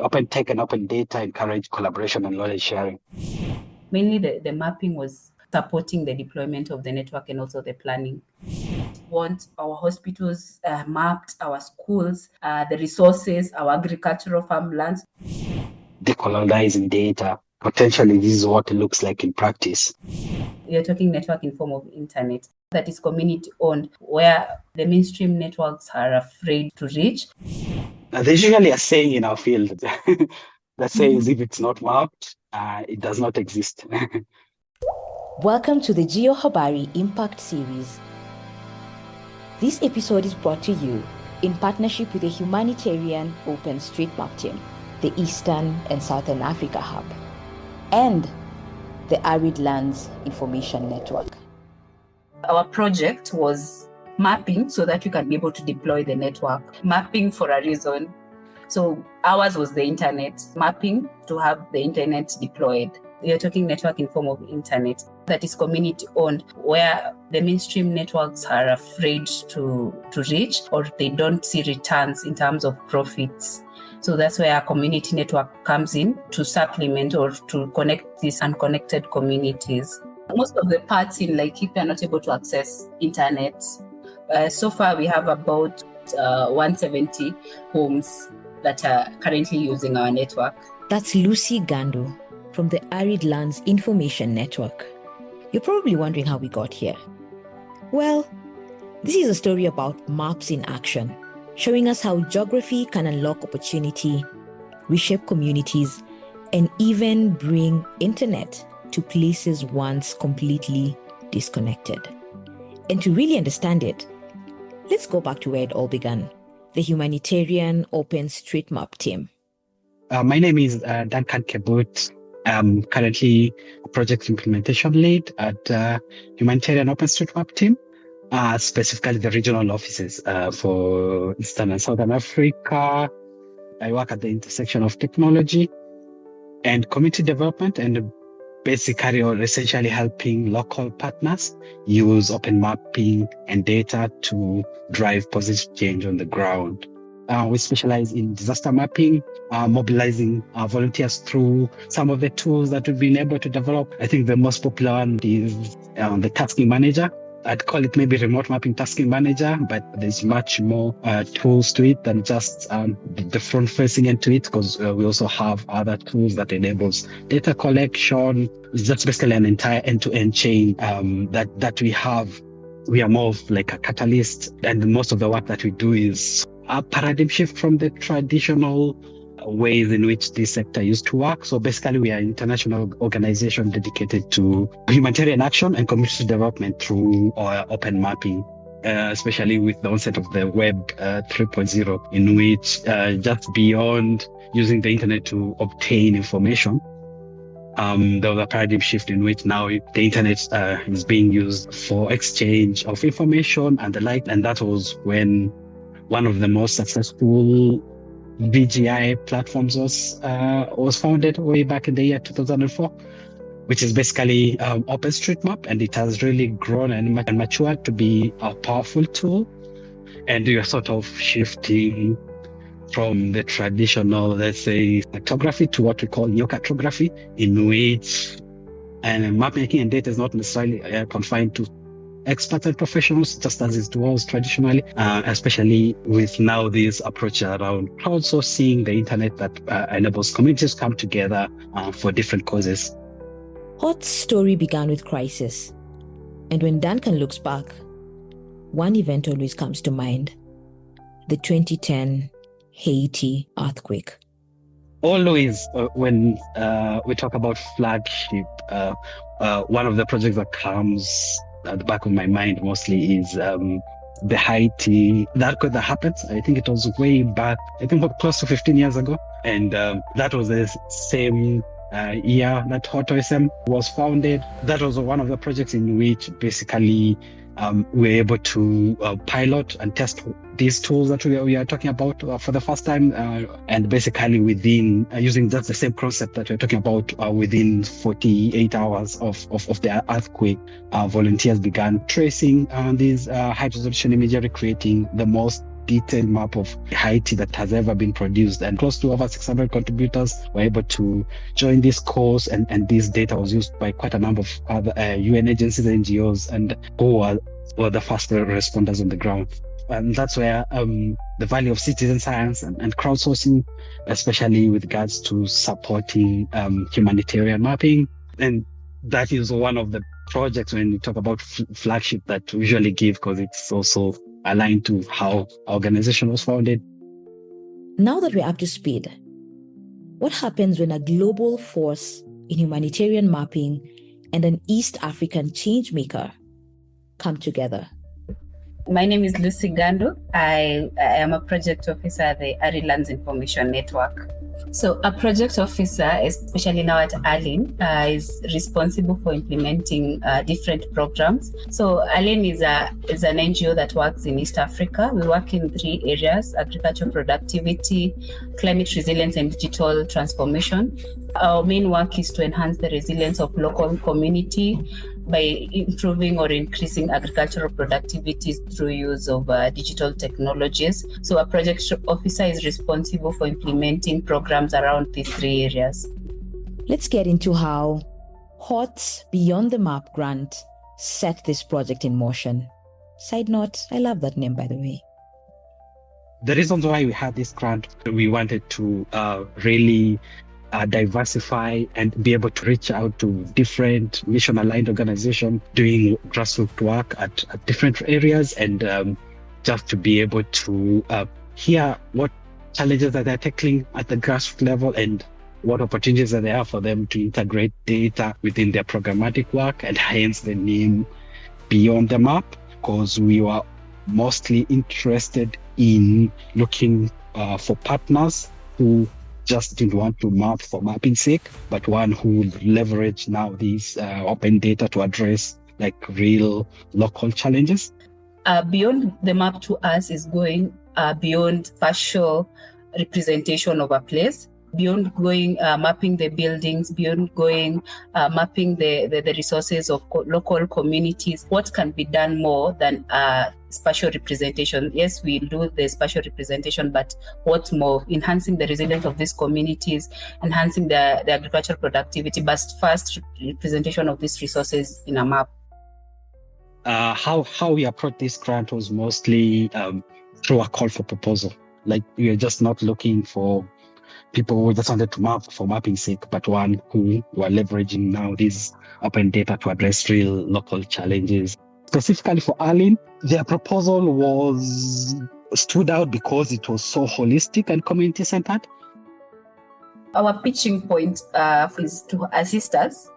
open tech and open data encourage collaboration and knowledge sharing. Mainly the mapping was supporting the deployment of the network and also the planning. We want our hospitals mapped, our schools, the resources, our agricultural farmlands. Decolonizing data. Potentially, this is what it looks like in practice. You're talking network in form of internet that is community-owned, where the mainstream networks are afraid to reach. There's usually a saying in our field that says if it's not mapped, it does not exist. Welcome to the Geohabari Impact Series. This episode is brought to you in partnership with the Humanitarian OpenStreetMap Team, the Eastern and Southern Africa Hub, and the Arid Lands Information Network. Our project was mapping so that we can be able to deploy the network. Mapping for a reason. So ours was the internet. Mapping to have the internet deployed. You're talking network in form of internet that is community-owned, where the mainstream networks are afraid to reach, or they don't see returns in terms of profits. So that's where our community network comes in to supplement or to connect these unconnected communities. Most of the parts in Laikipia are not able to access internet. So far, we have about 170 homes that are currently using our network. That's Lucy Ngandu from the Arid Lands Information Network. You're probably wondering how we got here. Well, this is a story about maps in action, showing us how geography can unlock opportunity, reshape communities, and even bring internet to places once completely disconnected. And to really understand it, let's go back to where it all began, the Humanitarian OpenStreetMap Team. My name is Duncan Kebut. I'm currently a project implementation lead at Humanitarian OpenStreetMap Team, specifically the regional offices for Eastern and Southern Africa. I work at the intersection of technology and community development, and basically or essentially helping local partners use open mapping and data to drive positive change on the ground. We specialize in disaster mapping, mobilizing volunteers through some of the tools that we've been able to develop. I think the most popular one is the tasking manager. I'd call it maybe remote mapping tasking manager, but there's much more tools to it than just the front facing end to it, because we also have other tools that enables data collection. It's just basically an entire end-to-end chain that we have. We are more of like a catalyst, and most of the work that we do is a paradigm shift from the traditional ways in which this sector used to work. So basically, we are an international organization dedicated to humanitarian action and community development through our open mapping, especially with the onset of the Web 3.0, in which just beyond using the internet to obtain information, there was a paradigm shift in which now the internet is being used for exchange of information and the like. And that was when one of the most successful VGI platforms was founded way back in the year 2004, which is basically OpenStreetMap, and it has really grown and matured to be a powerful tool. And we are sort of shifting from the traditional, let's say, cartography to what we call neo-cartography, in which map making and data is not necessarily confined to experts and professionals, just as it was traditionally, especially with now this approach around crowdsourcing the internet that enables communities to come together for different causes. Hot's story began with crisis. And when Duncan looks back, one event always comes to mind: the 2010 Haiti earthquake. Always, when we talk about flagship, one of the projects that comes at the back of my mind mostly is the Haiti earthquake that happened. I think it was way back, I think close to 15 years ago. And that was the same year that Hot OSM was founded. That was one of the projects in which basically we were able to pilot and test these tools that we are talking about for the first time, and basically within using just the same concept that we're talking about within 48 hours of the earthquake, volunteers began tracing these high resolution imagery, creating the most detailed map of Haiti that has ever been produced. And close to over 600 contributors were able to join this course, and this data was used by quite a number of other UN agencies, NGOs, and who were the first responders on the ground. And that's where the value of citizen science and crowdsourcing, especially with regards to supporting humanitarian mapping. And that is one of the projects when you talk about flagship that we usually give, because it's also aligned to how our organization was founded. Now that we're up to speed, what happens when a global force in humanitarian mapping and an East African changemaker come together? My name is Lucy Ngandu. I am a project officer at the Arid Lands Information Network. So a project officer, especially now at ALIN, is responsible for implementing different programs. So ALIN is an NGO that works in East Africa. We work in 3 areas: agricultural productivity, climate resilience, and digital transformation. Our main work is to enhance the resilience of local community by improving or increasing agricultural productivity through use of digital technologies. So a project officer is responsible for implementing programs around these 3 areas. Let's get into how HOTS Beyond the Map grant set this project in motion. Side note, I love that name, by the way. The reasons why we had this grant, we wanted to really diversify and be able to reach out to different mission-aligned organizations doing grassroots work at different areas, and just to be able to hear what challenges that they're tackling at the grassroots level and what opportunities that there are for them to integrate data within their programmatic work, and hence the name Beyond the Map, because we were mostly interested in looking for partners who just didn't want to map for mapping sake, but one who would leverage now these open data to address like real local challenges. Beyond the Map to us is going beyond spatial representation of a place, beyond going mapping the buildings, beyond going mapping the resources of local communities. What can be done more than spatial representation? Yes, we do the spatial representation, but what's more? Enhancing the resilience of these communities, enhancing the agricultural productivity, but first representation of these resources in a map. How we approached this grant was mostly through a call for proposal. Like, we are just not looking for people who just wanted to map for mapping sake, but one who were leveraging now this open data to address real local challenges. Specifically for ALIN, their proposal stood out because it was so holistic and community-centered. Our pitching point is to assist us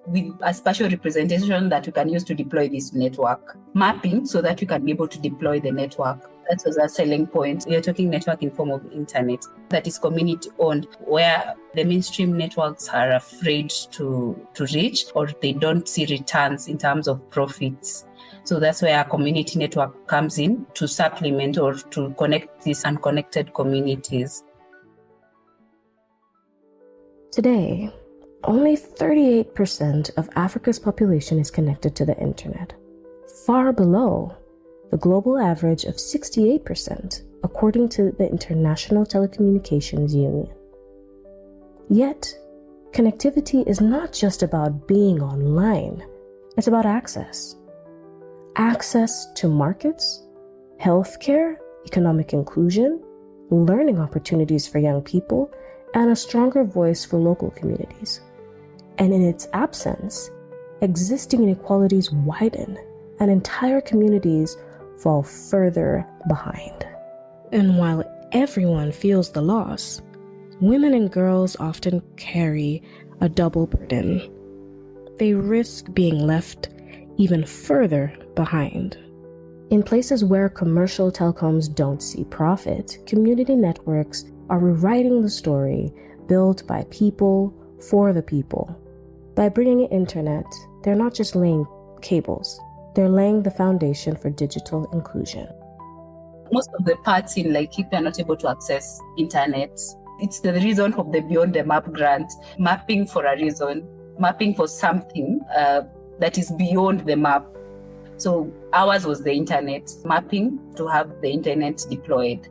with a spatial representation that we can use to deploy this network. Mapping so that we can be able to deploy the network. That was our selling point. We are talking network in form of internet that is community-owned, where the mainstream networks are afraid to reach, or they don't see returns in terms of profits. So that's where our community network comes in to supplement or to connect these unconnected communities. Today, only 38% of Africa's population is connected to the internet, far below the global average of 68%, according to the International Telecommunications Union. Yet, connectivity is not just about being online, it's about access. Access to markets, healthcare, economic inclusion, learning opportunities for young people, and a stronger voice for local communities. And in its absence, existing inequalities widen and entire communities fall further behind. And while everyone feels the loss, women and girls often carry a double burden. They risk being left even further behind. In places where commercial telecoms don't see profit, community networks are rewriting the story built by people for the people. By bringing internet, they're not just laying cables, they're laying the foundation for digital inclusion. Most of the parts in Laikipia are not able to access internet. It's the reason of the Beyond the Map grant, mapping for a reason, mapping for something that is beyond the map. So ours was the internet mapping to have the internet deployed.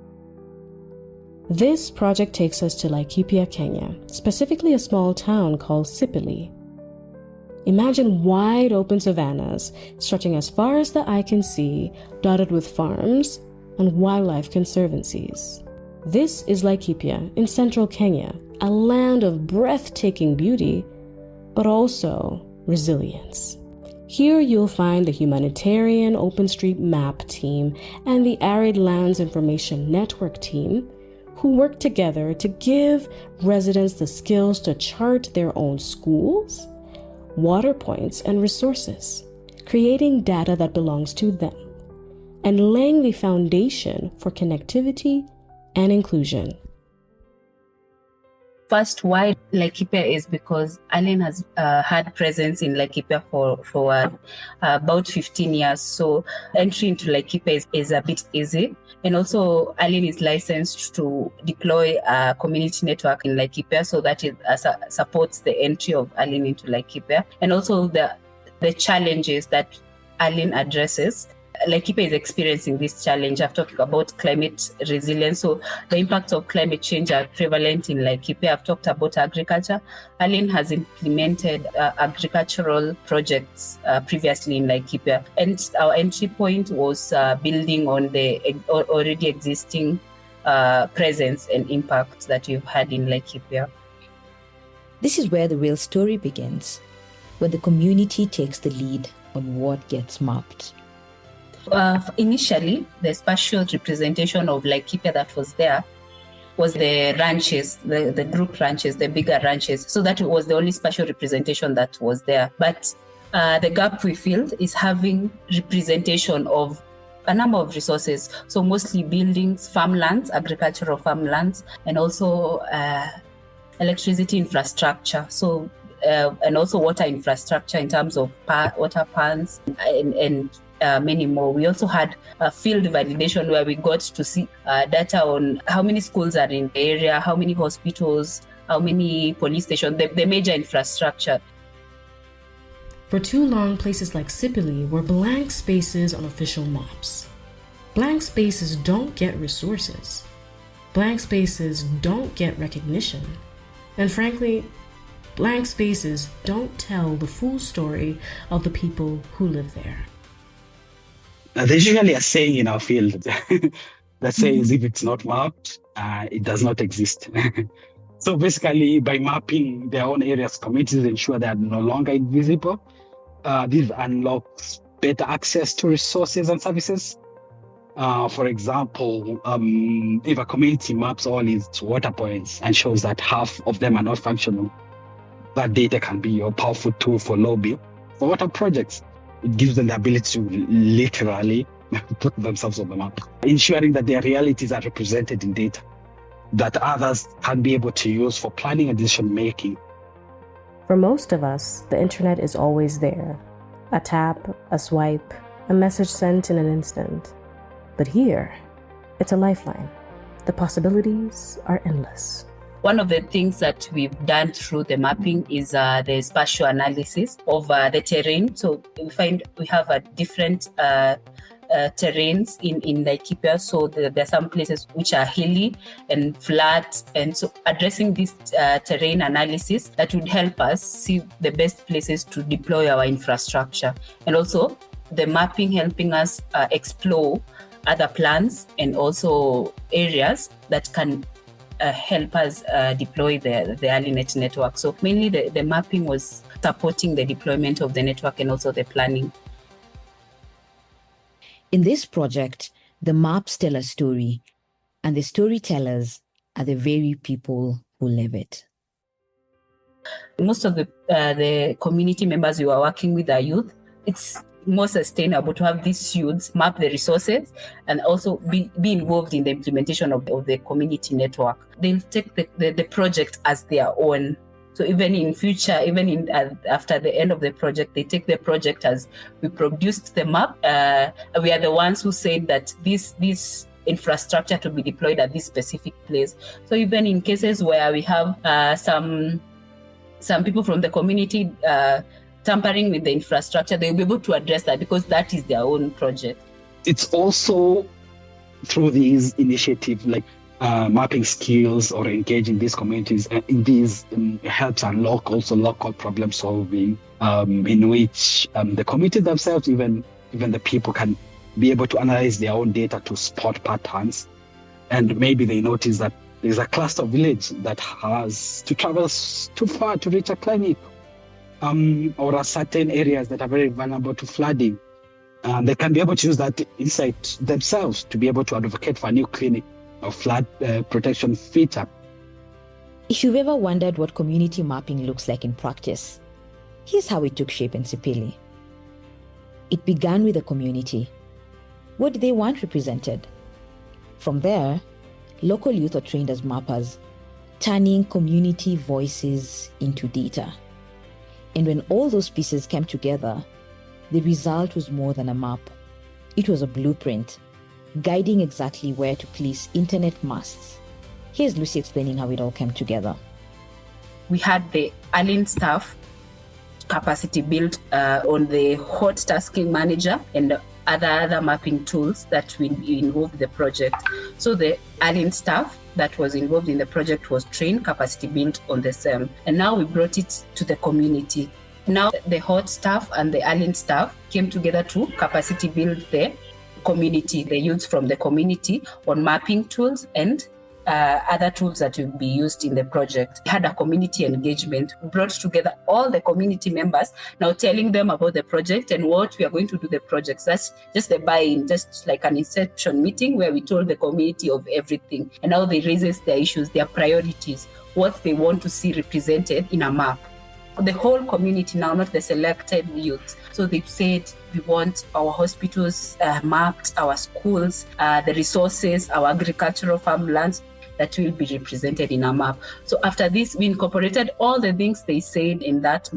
This project takes us to Laikipia, Kenya, specifically a small town called Sipili. Imagine wide open savannas stretching as far as the eye can see, dotted with farms and wildlife conservancies. This is Laikipia in central Kenya, a land of breathtaking beauty, but also resilience. Here you'll find the Humanitarian OpenStreetMap Team and the Arid Lands Information Network team, who work together to give residents the skills to chart their own schools, water points, and resources, creating data that belongs to them, and laying the foundation for connectivity and inclusion. First, why Laikipia is because ALIN has had presence in Laikipia for about 15 years. So entry into Laikipia is a bit easy. And also ALIN is licensed to deploy a community network in Laikipia, so that it supports the entry of ALIN into Laikipia. And also the challenges that ALIN addresses. Laikipia is experiencing this challenge. I've talked about climate resilience. So the impacts of climate change are prevalent in Laikipia. I've talked about agriculture. ALIN has implemented agricultural projects previously in Laikipia. And our entry point was building on the already existing presence and impact that we've had in Laikipia. This is where the real story begins, when the community takes the lead on what gets mapped. Initially, the spatial representation of Laikipia that was there was the ranches, the group ranches, the bigger ranches. So that was the only spatial representation that was there. But the gap we filled is having representation of a number of resources. So mostly buildings, farmlands, agricultural farmlands, and also electricity infrastructure. So and also water infrastructure in terms of water pans and many more. We also had a field validation where we got to see data on how many schools are in the area, how many hospitals, how many police stations, the major infrastructure. For too long, places like Sipili were blank spaces on official maps. Blank spaces don't get resources. Blank spaces don't get recognition. And frankly, blank spaces don't tell the full story of the people who live there. There's usually a saying in our field that says if it's not mapped, it does not exist. So basically, by mapping their own areas, communities ensure they are no longer invisible. This unlocks better access to resources and services. For example, if a community maps all its water points and shows that half of them are not functional, that data can be a powerful tool for lobbying for water projects. It gives them the ability to literally put themselves on the map, ensuring that their realities are represented in data that others can be able to use for planning and decision making. For most of us, the internet is always there. A tap, a swipe, a message sent in an instant. But here, it's a lifeline. The possibilities are endless. One of the things that we've done through the mapping is the spatial analysis of the terrain. So we have a different terrains in Laikipia. So there are some places which are hilly and flat. And so addressing this terrain analysis, that would help us see the best places to deploy our infrastructure. And also the mapping helping us explore other plans and also areas that can help us deploy the ALINet network. So mainly the mapping was supporting the deployment of the network and also the planning. In this project, the maps tell a story, and the storytellers are the very people who live it. Most of the community members we were working with are youth. It's more sustainable to have these youths map the resources and also be involved in the implementation of the community network. They'll take the project as their own. So even in future, after the end of the project, they take the project as we produced the map. We are the ones who said that this infrastructure to be deployed at this specific place. So even in cases where we have some people from the community tampering with the infrastructure, they'll be able to address that because that is their own project. It's also through these initiatives like mapping skills or engaging these communities in these helps unlock also local problem solving, in which the community themselves, even the people, can be able to analyze their own data to spot patterns. And maybe they notice that there's a cluster village that has to travel too far to reach a clinic, or a certain areas that are very vulnerable to flooding. They can be able to use that insight themselves to be able to advocate for a new clinic or flood protection feature. If you've ever wondered what community mapping looks like in practice, here's how it took shape in Sipili. It began with the community. What did they want represented? From there, local youth are trained as mappers, turning community voices into data. And when all those pieces came together, the result was more than a map. It was a blueprint, guiding exactly where to place internet masts. Here's Lucy explaining how it all came together. We had the ALIN staff capacity built on the hot tasking manager and other mapping tools that will involve the project. So the ALIN staff that was involved in the project was trained, capacity built on the same. And now we brought it to the community. Now the hot staff and the ALIN staff came together to capacity build the community, the youth from the community, on mapping tools and other tools that will be used in the project. We had a community engagement, brought together all the community members, now telling them about the project and what we are going to do the project. That's just the buy-in, just like an inception meeting where we told the community of everything. And now they raises their issues, their priorities, what they want to see represented in a map. The whole community now, not the selected youth. So they've said, we want our hospitals mapped, our schools, the resources, our agricultural farmlands that will be represented in a map. So after this, we incorporated all the things they said in that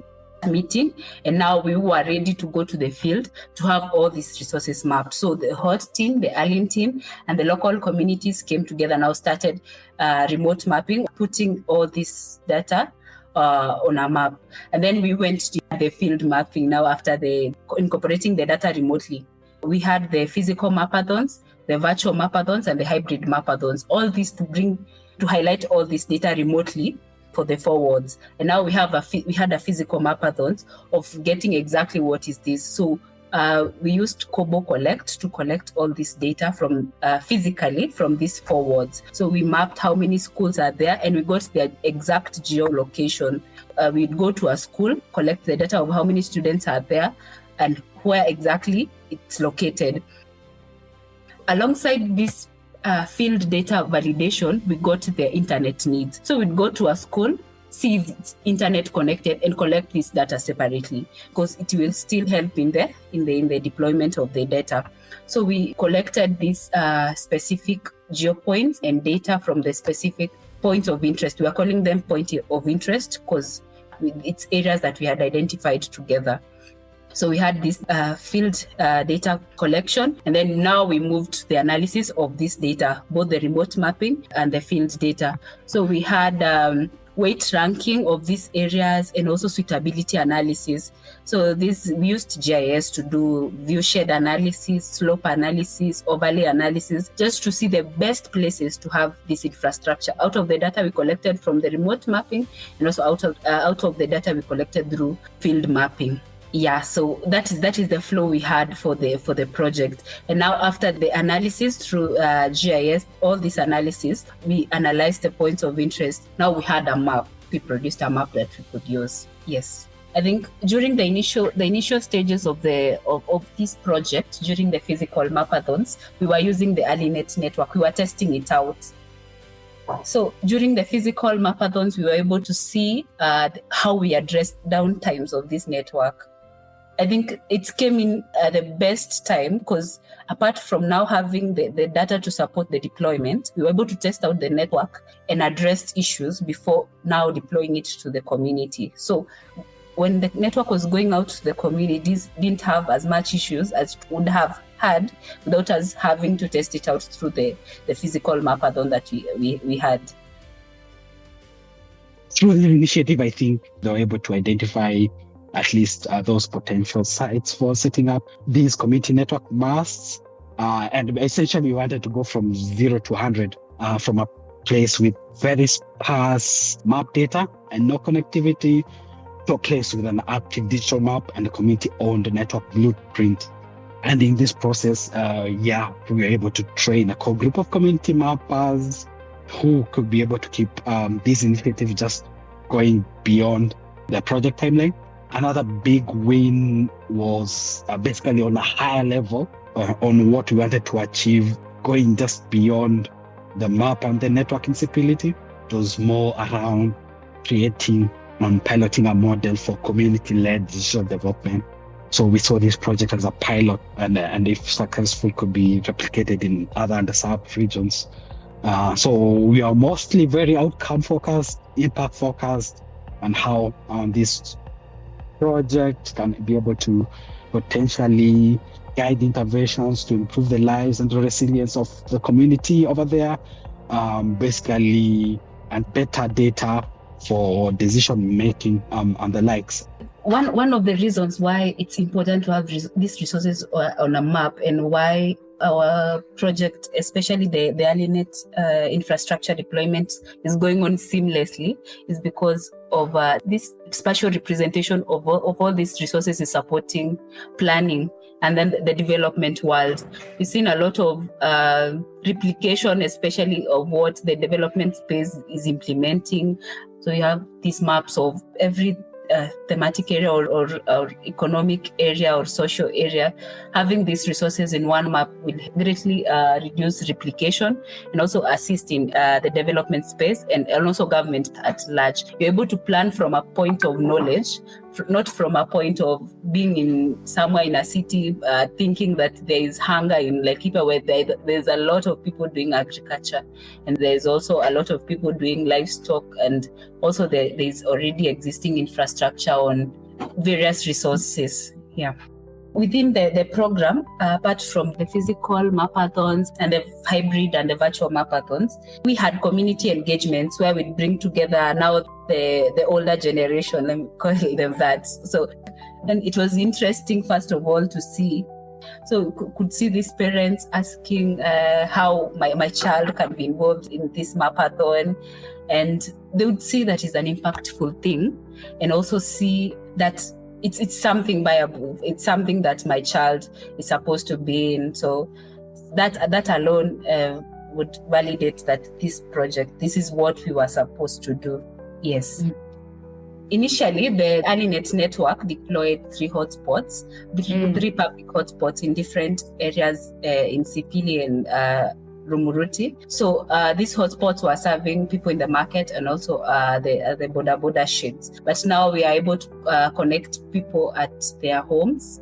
meeting, and now we were ready to go to the field to have all these resources mapped. So the HOT team, the ALIN team, and the local communities came together, now started remote mapping, putting all this data on a map. And then we went to the field mapping now after incorporating the data remotely. We had the physical mapathons, the virtual mapathons, and the hybrid mapathons, all these to highlight all this data remotely for the forwards. And now we had a physical mapathons of getting exactly what is this. So we used Kobo Collect to collect all this data from physically from these forwards. So we mapped how many schools are there, and we got their exact geolocation. We'd go to a school, collect the data of how many students are there and where exactly it's located. Alongside this field data validation, we got their internet needs. So we'd go to a school, see if it's internet connected, and collect this data separately because it will still help in the deployment of the data. So we collected these specific geopoints and data from the specific points of interest. We are calling them point of interest because it's areas that we had identified together. So we had this field data collection, and then now we moved to the analysis of this data, both the remote mapping and the field data. So we had weight ranking of these areas and also suitability analysis. So we used GIS to do viewshed analysis, slope analysis, overlay analysis, just to see the best places to have this infrastructure out of the data we collected from the remote mapping, and also out of the data we collected through field mapping. Yeah, so that is the flow we had for the project. And now after the analysis through GIS, all this analysis, we analyzed the points of interest. Now we had a map. We produced a map that we could use. Yes. I think during the initial stages of this project, during the physical mapathons, we were using the ALIN network. We were testing it out. So during the physical mapathons, we were able to see how we addressed downtimes of this network. I think it came in at the best time because apart from now having the data to support the deployment, we were able to test out the network and address issues before now deploying it to the community. So when the network was going out to the communities, didn't have as much issues as it would have had without us having to test it out through the physical mapathon that we had. Through the initiative, I think they were able to identify at least those potential sites for setting up these community network masts. And essentially, we wanted to go from 0 to 100 from a place with very sparse map data and no connectivity to a place with an active digital map and a community-owned network blueprint. And in this process, we were able to train a core group of community mappers who could be able to keep this initiative just going beyond the project timeline. Another big win was basically on a higher level on what we wanted to achieve, going just beyond the map and the network insipidity. It was more around creating and piloting a model for community-led digital development. So we saw this project as a pilot, and if successful, could be replicated in other underserved regions. So we are mostly very outcome-focused, impact-focused, and how this project can be able to potentially guide interventions to improve the lives and the resilience of the community over there, basically, and better data for decision making and the likes. One of the reasons why it's important to have these resources on a map, and why our project, especially the ALIN infrastructure deployment, is going on seamlessly, is because of this spatial representation of all these resources is supporting planning and then the development world. We've seen a lot of replication, especially of what the development space is implementing. So you have these maps of every thematic area or economic area or social area. Having these resources in one map will greatly reduce replication and also assist in the development space and also government at large. You're able to plan from a point of knowledge, not from a point of being in somewhere in a city thinking that there is hunger in Laikipia, where there's a lot of people doing agriculture, and there's also a lot of people doing livestock, and also there is already existing infrastructure on various resources. Yeah. Within the program, apart from the physical mapathons and the hybrid and the virtual mapathons, we had community engagements where we bring together now the older generation, let me call them that. So, and it was interesting, first of all, to see. So could see these parents asking how my child can be involved in this mapathon, and they would see that is an impactful thing, and also see that it's something viable. It's something that my child is supposed to be in. So that alone would validate that this project, this is what we were supposed to do. Yes. Mm. Initially, the ALIN network deployed 3 hotspots, 3 public hotspots in different areas in Sipili and Rumuruti. So these hotspots were serving people in the market and also the border sheds. But now we are able to connect people at their homes.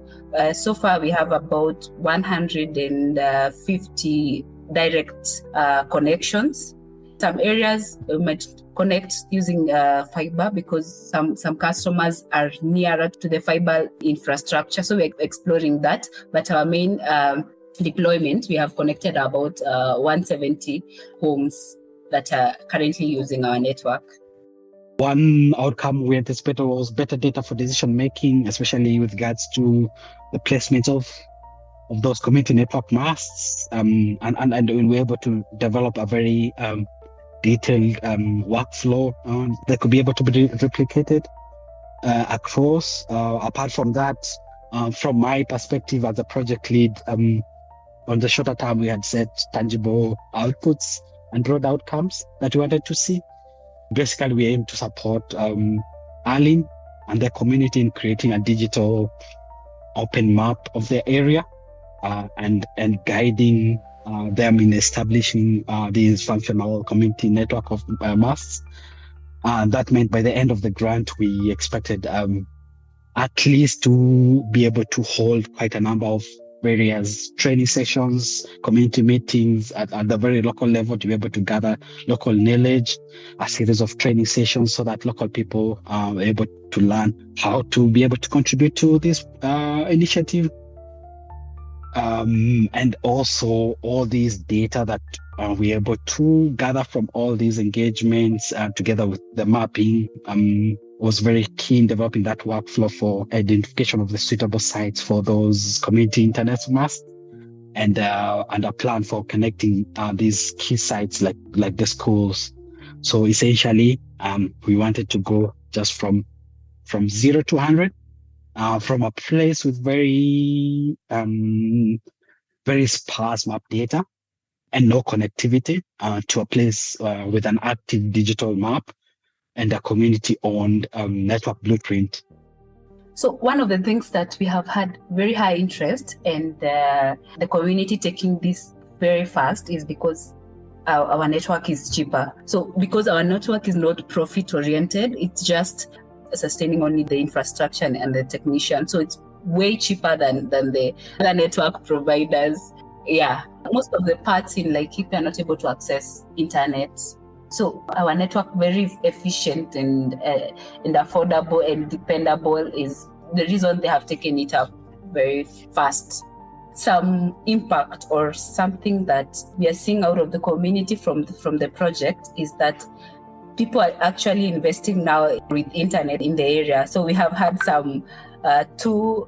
So far, we have about 150 direct connections. Some areas we might connect using fiber because some customers are nearer to the fiber infrastructure. So we're exploring that. But our main deployment, we have connected about 170 homes that are currently using our network. One outcome we anticipated was better data for decision making, especially with regards to the placements of those community network masts, and we were able to develop a very detailed workflow that could be able to be replicated across. Apart from that, from my perspective as a project lead, on the shorter term, we had set tangible outputs and broad outcomes that we wanted to see. Basically, we aim to support ALIN and their community in creating a digital open map of their area and guiding them in establishing these functional community network of masts. That meant by the end of the grant, we expected at least to be able to hold quite a number of various training sessions, community meetings at the very local level to be able to gather local knowledge, a series of training sessions so that local people are able to learn how to be able to contribute to this initiative. And also all these data that we're able to gather from all these engagements together with the mapping was very key in developing that workflow for identification of the suitable sites for those community internet masts, and a plan for connecting these key sites like the schools. So essentially, we wanted to go just from 0 to 100, from a place with very sparse map data and no connectivity, to a place with an active digital map and a community-owned network blueprint. So one of the things that we have had very high interest and the community taking this very fast is because our network is cheaper. So because our network is not profit-oriented, it's just sustaining only the infrastructure and the technician. So it's way cheaper than the other network providers. Yeah, most of the parts in Laikipia are not able to access internet. So our network, very efficient and affordable and dependable, is the reason they have taken it up very fast. Some impact or something that we are seeing out of the community from the project is that people are actually investing now with internet in the area. So we have had some two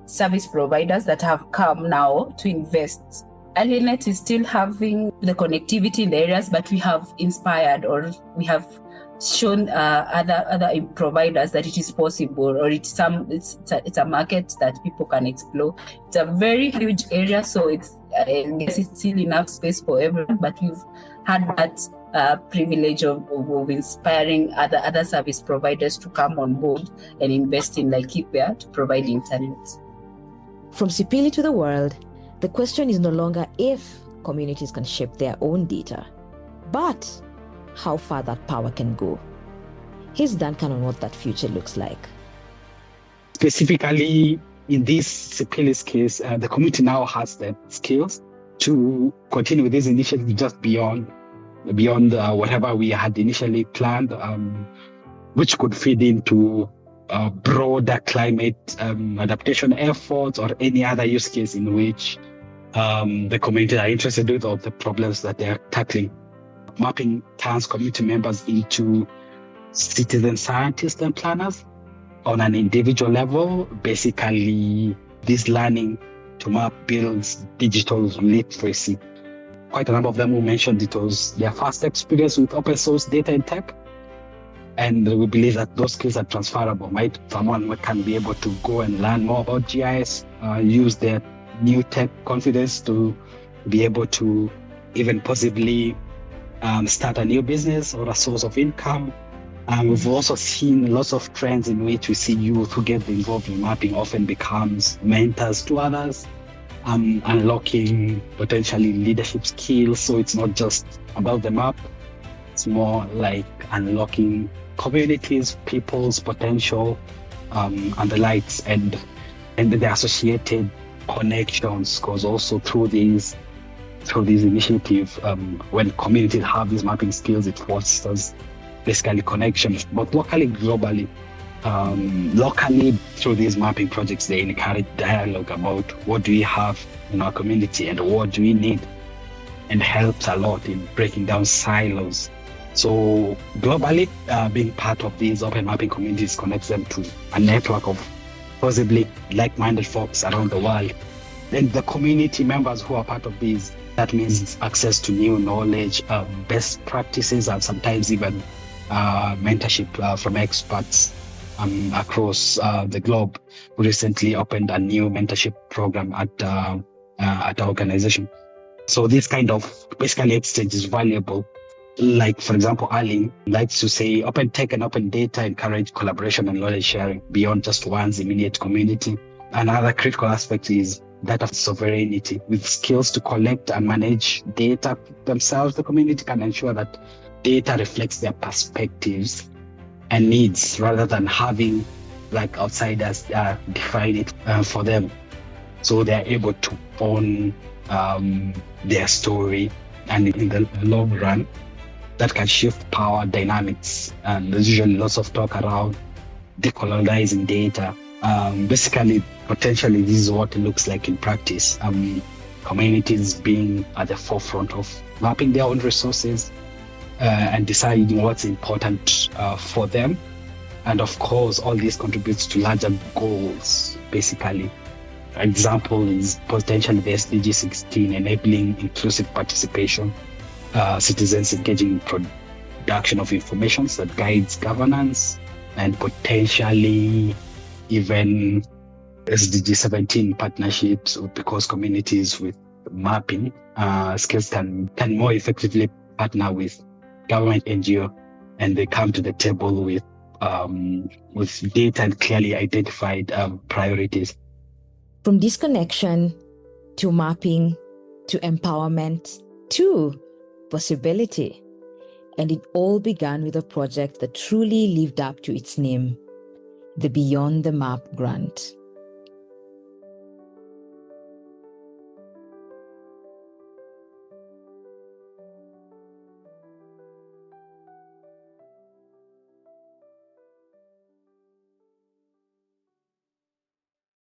service providers that have come now to invest. ALIN is still having the connectivity in the areas, but we have inspired, or we have shown other providers that it is possible, or it's a market that people can explore. It's a very huge area, so it's still enough space for everyone, but we've had that privilege of inspiring other service providers to come on board and invest in Laikipia to provide internet. From Sipili to the world, the question is no longer if communities can shape their own data, but how far that power can go. Here's Duncan on what that future looks like. Specifically, in this Sipili's case, the community now has the skills to continue with this initiative just beyond whatever we had initially planned, which could feed into broader climate adaptation efforts or any other use case in which the community are interested with, or the problems that they are tackling. Mapping turns community members into citizen scientists and planners on an individual level. Basically, this learning to map builds digital literacy. Quite a number of them who mentioned it was their first experience with open source data and tech. And we believe that those skills are transferable, right? Someone can be able to go and learn more about GIS, use their new tech confidence to be able to even possibly start a new business or a source of income. We've also seen lots of trends in which we see youth who get involved in mapping often becomes mentors to others, unlocking potentially leadership skills. So it's not just about the map, it's more like unlocking communities, people's potential, and the likes, and the associated connections, because also through these initiatives, when communities have these mapping skills, it fosters basically connections, both locally and globally. Locally, through these mapping projects, they encourage dialogue about what do we have in our community and what do we need, and helps a lot in breaking down silos. So globally, being part of these open mapping communities connects them to a network of possibly like-minded folks around the world. Then the community members who are part of these, that means access to new knowledge, best practices, and sometimes even mentorship from experts across the globe. We recently opened a new mentorship program at our organization. So this kind of basically exchange is valuable. Like, for example, ALIN likes to say open tech and open data encourage collaboration and knowledge sharing beyond just one's immediate community. Another critical aspect is data sovereignty. With skills to collect and manage data themselves, the community can ensure that data reflects their perspectives and needs, rather than having like outsiders define it for them. So they're able to own their story, and in the long run, that can shift power dynamics. And there's usually lots of talk around decolonizing data. Basically, potentially, this is what it looks like in practice. Communities being at the forefront of mapping their own resources and deciding what's important for them, And of course, all this contributes to larger goals, basically. Example is potentially the SDG 16, enabling inclusive participation, citizens engaging in production of information that guides governance, and potentially even SDG 17 partnerships with the host communities with mapping skills can more effectively partner with government NGO, and they come to the table with data and clearly identified priorities. From disconnection to mapping to empowerment to possibility. And it all began with a project that truly lived up to its name, the Beyond the Map grant.